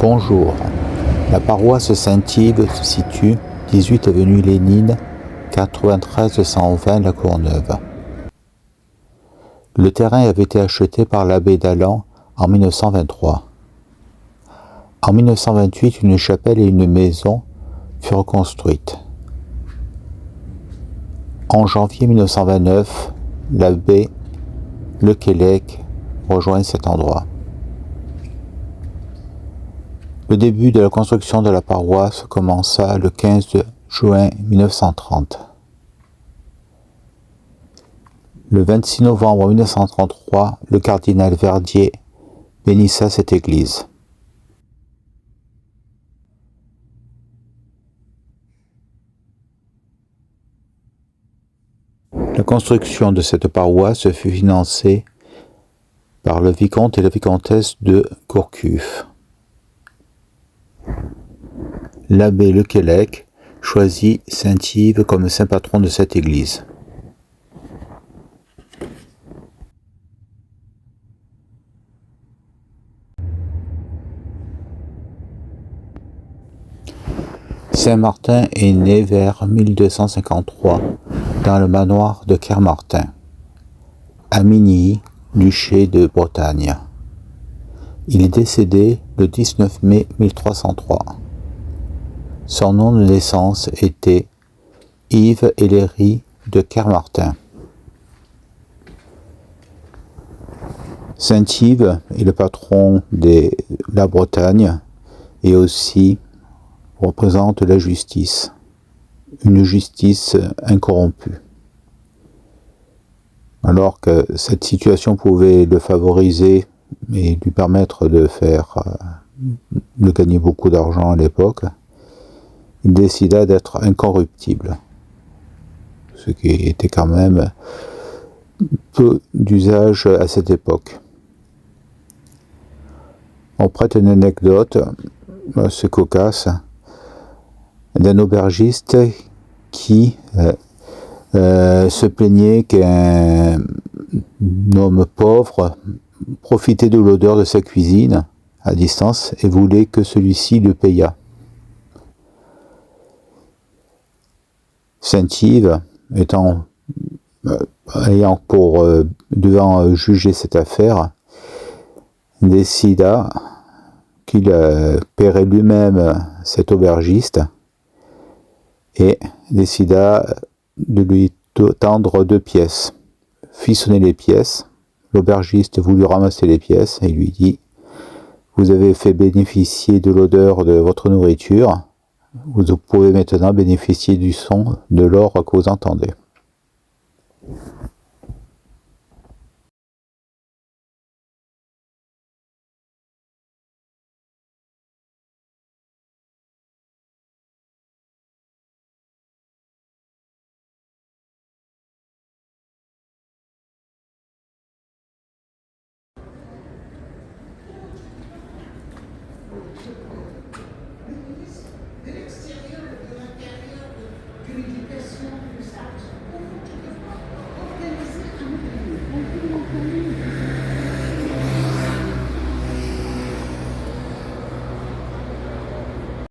Bonjour, la paroisse Saint-Yves se situe 18 avenue Lénine, 93 120 La Courneuve. Le terrain avait été acheté par l'abbé d'Allan en 1923. En 1928, une chapelle et une maison furent construites. En janvier 1929, l'abbé Lequelec rejoint cet endroit. Le début de la construction de la paroisse commença le 15 juin 1930. Le 26 novembre 1933, le cardinal Verdier bénissa cette église. La construction de cette paroisse fut financée par le vicomte et la vicomtesse de Gourcuff. L'abbé Lequelec choisit Saint-Yves comme saint patron de cette église. Saint Martin est né vers 1253 dans le manoir de Kermartin, à Migny, duché de Bretagne. Il est décédé le 19 mai 1303. Son nom de naissance était Yves Héléry de Kermartin. Saint-Yves est le patron de la Bretagne et aussi représente la justice, une justice incorrompue. Alors que cette situation pouvait le favoriser et lui permettre de gagner beaucoup d'argent à l'époque, il décida d'être incorruptible, ce qui était quand même peu d'usage à cette époque. On prête une anecdote assez cocasse d'un aubergiste qui se plaignait qu'un homme pauvre profitait de l'odeur de sa cuisine à distance et voulait que celui-ci le payât. Saint-Yves, ayant devant juger cette affaire, décida qu'il paierait lui-même cet aubergiste et décida de lui tendre 2 pièces. Fit sonner les pièces. L'aubergiste voulut ramasser les pièces et lui dit : « Vous avez fait bénéficier de l'odeur de votre nourriture, vous pouvez maintenant bénéficier du son de l'or que vous entendez. » De l'extérieur, de l'intérieur, de l'éducation.